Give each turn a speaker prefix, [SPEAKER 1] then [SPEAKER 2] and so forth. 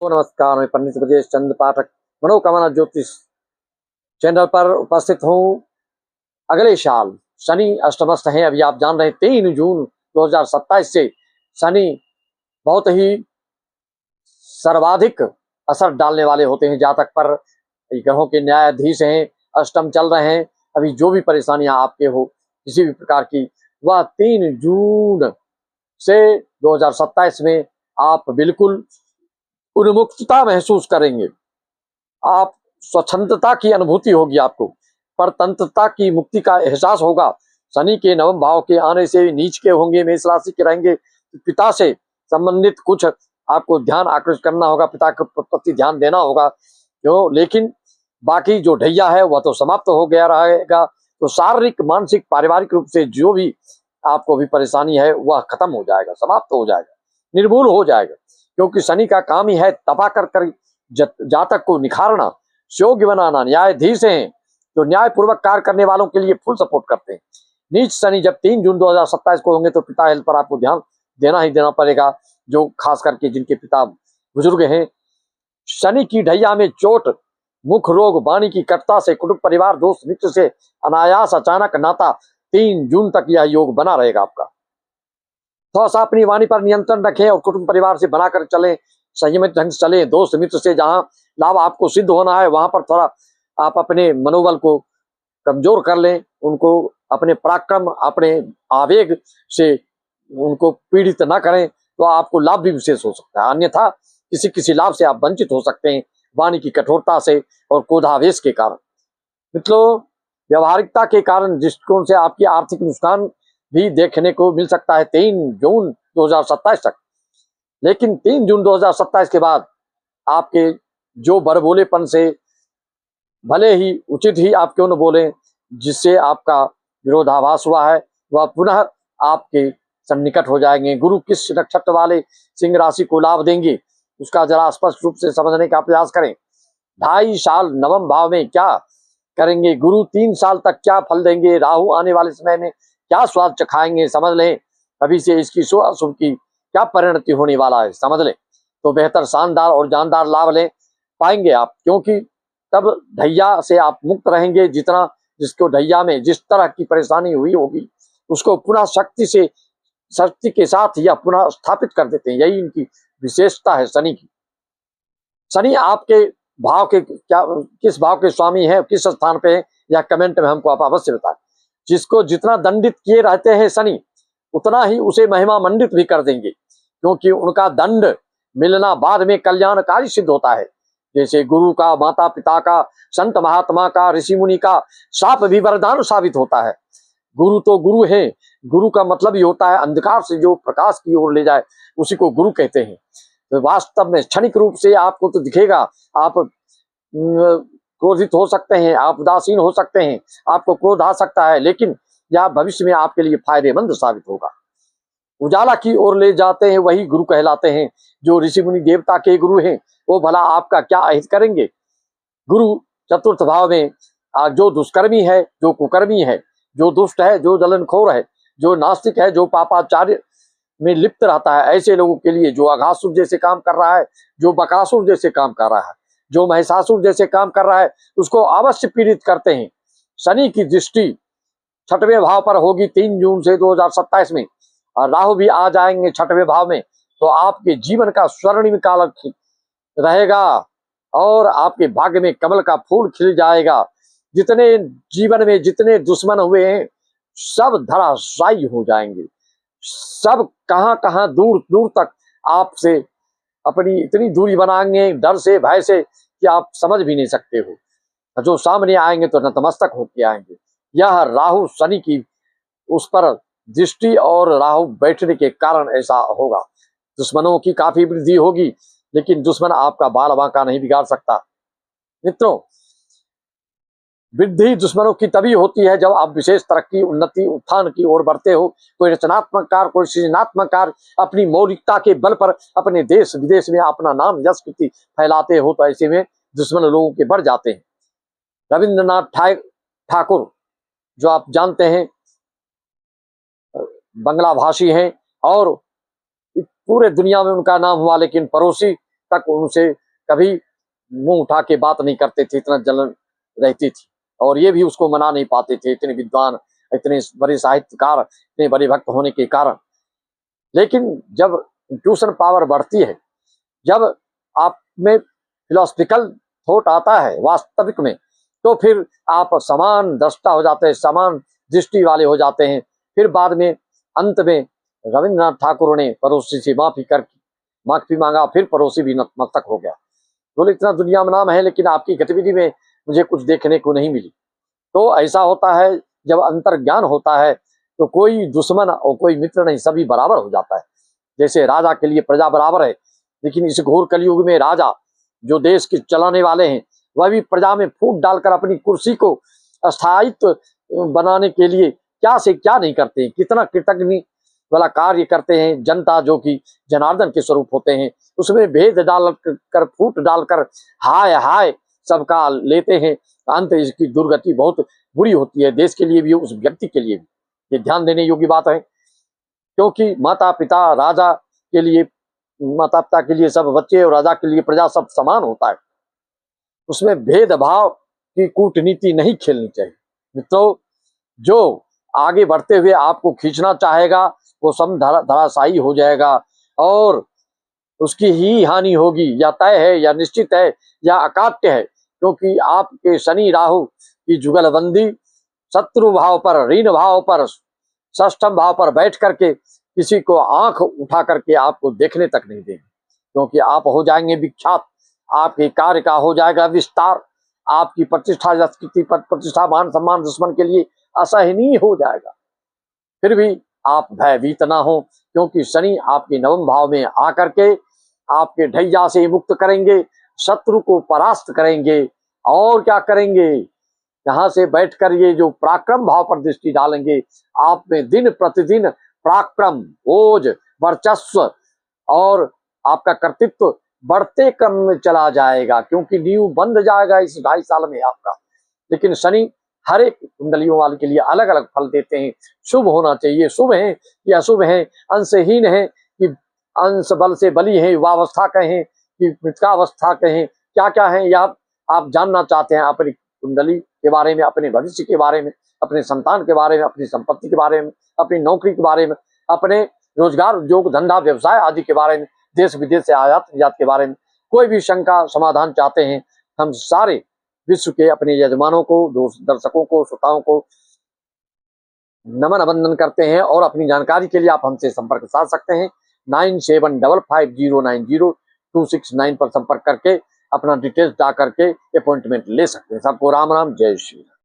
[SPEAKER 1] नमस्कार, मैं पंडित ब्रजेश चंद्र पाठक मनोकामना ज्योतिष चैनल पर उपस्थित हूँ। अगले साल शनि अष्टमस्थ है। अभी आप जान रहे हैं 3 जून 2027 से शनि बहुत ही सर्वाधिक असर डालने वाले होते हैं जातक पर। ग्रहों के न्यायाधीश हैं, अष्टम चल रहे हैं। अभी जो भी परेशानियां आपके हो किसी भी प्रकार की, वह 3 जून से 2027 में आप बिल्कुल उन्मुक्तता महसूस करेंगे। आप स्वतंत्रता की अनुभूति होगी, आपको परतंत्रता की मुक्ति का एहसास होगा। शनि के नवम भाव के आने से नीच के होंगे, मेष राशि के रहेंगे, पिता से संबंधित कुछ आपको ध्यान आकर्षित करना होगा, पिता के प्रति ध्यान देना होगा। क्यों? लेकिन बाकी जो ढैया है वह तो समाप्त हो गया रहेगा। तो शारीरिक, मानसिक, पारिवारिक रूप से जो भी आपको भी परेशानी है वह खत्म हो जाएगा, समाप्त हो जाएगा, निर्मूल हो जाएगा। क्योंकि शनि का काम ही है तपा कर जातक को निखारना, योग्य बनाना। न्यायाधीश हैं तो न्याय पूर्वक कार्य करने वालों के लिए फुल सपोर्ट करते हैं। नीच शनि जब 3 जून 2027 को होंगे तो पिता हेल्थ पर आपको ध्यान देना ही देना पड़ेगा, जो खास करके जिनके पिता बुजुर्ग हैं। शनि की ढैया में चोट, मुख रोग, वाणी की कटुता से, कुटुंब परिवार दोस्त मित्र से अनायास अचानक नाता, 3 जून तक यह योग बना रहेगा आपका। थोड़ा सा अपनी वाणी पर नियंत्रण रखें और कुटुंब परिवार से बनाकर चलें, संयमित ढंग से चलें। दोस्त मित्र से जहां लाभ आपको सिद्ध होना है वहां पर थोड़ा आप अपने मनोबल को कमजोर कर लें, उनको अपने पराक्रम, अपने आवेग से उनको पीड़ित ना करें, तो आपको लाभ भी विशेष हो सकता है। अन्यथा किसी किसी लाभ से आप वंचित हो सकते हैं, वाणी की कठोरता से और क्रोधावेश के कारण। मित्रों, व्यवहारिकता के कारण दृष्टिकोण से आपकी आर्थिक नुकसान भी देखने को मिल सकता है 3 जून 2027 तक। लेकिन 3 जून 2027 के बाद आपके जो बड़बोलेपन से, भले ही उचित ही आप क्यों न बोले, जिससे आपका विरोधाभास हुआ है, वह पुनः आपके सन्निकट हो जाएंगे। गुरु किस नक्षत्र वाले सिंह राशि को लाभ देंगे, उसका जरा स्पष्ट रूप से समझने का प्रयास करें। 2.5 साल नवम भाव में क्या करेंगे गुरु, 3 साल तक क्या फल देंगे, राहु आने वाले समय में क्या स्वाद चखाएंगे, समझ लें। अभी से इसकी शुभ अशुभ की क्या परिणति होने वाला है, समझ लें, तो बेहतर, शानदार और जानदार लाभ ले पाएंगे आप। क्योंकि तब ढैया से आप मुक्त रहेंगे। जितना जिसको ढैया में जिस तरह की परेशानी हुई होगी उसको पुनः शक्ति के साथ या पुनः स्थापित कर देते हैं। यही इनकी विशेषता है शनि की। शनि आपके भाव के क्या, किस भाव के स्वामी है, किस स्थान पे है, या कमेंट में हमको आप अवश्य बताएं। जिसको जितना दंडित किए रहते हैं शनि, उतना ही उसे महिमा मंडित भी कर देंगे। क्योंकि उनका दंड मिलना बाद में कल्याणकारी सिद्ध होता है। जैसे गुरु का, माता पिता का, संत महात्मा का, ऋषि मुनि का शाप भी वरदान साबित होता है। गुरु तो गुरु है, गुरु का मतलब ही होता है अंधकार से जो प्रकाश की ओर ले जाए, उसी को गुरु कहते हैं। तो वास्तव में क्षणिक रूप से आपको तो दिखेगा, आप क्रोधित हो सकते हैं, आप उदासीन हो सकते हैं, आपको क्रोध आ सकता है, लेकिन यह भविष्य में आपके लिए फायदेमंद साबित होगा। उजाला की ओर ले जाते हैं वही गुरु कहलाते हैं। जो ऋषि मुनि देवता के गुरु हैं वो भला आपका क्या अहित करेंगे। गुरु चतुर्थ भाव में जो दुष्कर्मी है, जो कुकर्मी है, जो दुष्ट है, जो जलनखोर है, जो नास्तिक है, जो पापाचार्य में लिप्त रहता है, ऐसे लोगों के लिए, जो अघासुर जैसे काम कर रहा है, जो बकासुर जैसे काम कर रहा है, जो महिषासुर जैसे काम कर रहा है, उसको अवश्य पीड़ित करते हैं। शनि की दृष्टि 6वें भाव पर होगी 3 जून से 2027 में, और राहु भी आ जाएंगे 6वें भाव में। तो आपके जीवन का स्वर्णिम काल रहेगा और आपके भाग्य में कमल का फूल खिल जाएगा। जितने जीवन में जितने दुश्मन हुए हैं सब धराशायी हो जाएंगे। सब कहां कहां दूर दूर तक आपसे अपनी इतनी दूरी बनाएंगे, डर से, भय से, कि आप समझ भी नहीं सकते हो। जो सामने आएंगे तो नतमस्तक होके आएंगे। यह राहु शनि की उस पर दृष्टि और राहु बैठने के कारण ऐसा होगा। दुश्मनों की काफी वृद्धि होगी, लेकिन दुश्मन आपका बाल बांका नहीं बिगाड़ सकता। मित्रों, वृद्धि दुश्मनों की तभी होती है जब आप विशेष तरक्की, उन्नति, उत्थान की ओर बढ़ते हो। कोई रचनात्मक कार्य, कोई सृजनात्मक कार्य, अपनी मौलिकता के बल पर अपने देश विदेश में अपना नाम यश कीर्ति फैलाते हो, तो ऐसे में दुश्मन लोगों के बढ़ जाते हैं। रविंद्रनाथ ठाकुर, जो आप जानते हैं, बंगला भाषी हैं और पूरे दुनिया में उनका नाम हुआ, लेकिन पड़ोसी तक उनसे कभी मुंह उठा के बात नहीं करते थे, इतना जलन रहती थी। और ये भी उसको मना नहीं पाते थे, इतने विद्वान, इतने बड़े साहित्यकार, इतने बड़े भक्त होने के कारण। लेकिन जब ट्यूशन पावर बढ़ती है, जब आप में फिलोसफिकल थॉट आता है वास्तविक में, तो फिर आप समान दृष्टा हो जाते हैं, समान दृष्टि वाले हो जाते हैं। फिर बाद में अंत में रविंद्रनाथ ठाकुर ने पड़ोसी से माफी मांगा, फिर पड़ोसी भी नतमस्तक हो गया। बोले इतना दुनिया में नाम है, लेकिन आपकी गतिविधि में मुझे कुछ देखने को नहीं मिली। तो ऐसा होता है, जब अंतर्ज्ञान होता है तो कोई दुश्मन और कोई मित्र नहीं, सभी बराबर हो जाता है। जैसे राजा के लिए प्रजा बराबर है, लेकिन इस घोर कलयुग में राजा जो देश के चलाने वाले हैं, वह भी प्रजा में फूट डालकर अपनी कुर्सी को स्थायित्व बनाने के लिए क्या से क्या नहीं करते हैं, कितना कृतज्ञ वाला कार्य करते हैं। जनता जो कि जनार्दन के स्वरूप होते हैं, उसमें भेद डालकर फूट डालकर हाय हाय सबका लेते हैं। अंत इसकी दुर्गति बहुत बुरी होती है, देश के लिए भी, उस व्यक्ति के लिए भी। ये ध्यान देने योग्य बात है, क्योंकि माता पिता राजा के लिए, माता पिता के लिए सब बच्चे और राजा के लिए प्रजा सब समान होता है। उसमें भेदभाव की कूटनीति नहीं खेलनी चाहिए। मित्रों, जो आगे बढ़ते हुए आपको खींचना चाहेगा वो सब धराशायी हो जाएगा, और उसकी ही हानि होगी, या तय है या निश्चित है या अकाट्य है। क्योंकि आपके शनि राहु की जुगलबंदी शत्रु भाव पर, ऋण भाव पर, षष्ठम भाव पर बैठ करके किसी को आंख उठा करके आपको देखने तक नहीं देंगे, क्योंकि आप हो जाएंगे विख्यात, आपके कार्य का हो जाएगा विस्तार, आपकी प्रतिष्ठा, प्रतिष्ठा, मान सम्मान दुश्मन के लिए असहनीय हो जाएगा। फिर भी आप भयभीत ना हो, क्योंकि शनि आपके नवम भाव में आकर के आपके ढैया से मुक्त करेंगे, शत्रु को परास्त करेंगे। और क्या करेंगे, यहाँ से बैठकर ये जो पराक्रम भाव पर दृष्टि डालेंगे, आप में दिन प्रतिदिन पराक्रम, ओज, वर्चस्व और आपका कर्तृत्व बढ़ते क्रम में चला जाएगा, क्योंकि नींव बंध जाएगा इस 2.5 साल में आपका। लेकिन शनि हर एक कुंडलियों वाले के लिए अलग अलग फल देते हैं। शुभ होना चाहिए, शुभ है कि अशुभ है, अंशहीन है कि अंश बल से बली है, युवावस्था कहें कि मृतकावस्था कहें, क्या क्या है, या आप जानना चाहते हैं अपनी कुंडली के बारे में, अपने भविष्य के बारे में, अपने संतान के बारे में, अपनी संपत्ति के बारे में, अपनी नौकरी के बारे में, अपने रोजगार, उद्योग, धंधा, व्यवसाय आदि के बारे में, देश विदेश से आयात निर्यात के बारे में कोई भी शंका समाधान चाहते हैं, हम सारे विश्व के अपने यजमानों को, दर्शकों को, श्रोताओं को नमन अभिनंदन करते हैं। और अपनी जानकारी के लिए आप हमसे संपर्क साध सकते हैं। 9755090269 पर संपर्क करके अपना डिटेल्स डाल करके अपॉइंटमेंट ले सकते हैं। सबको राम राम, जय श्री राम।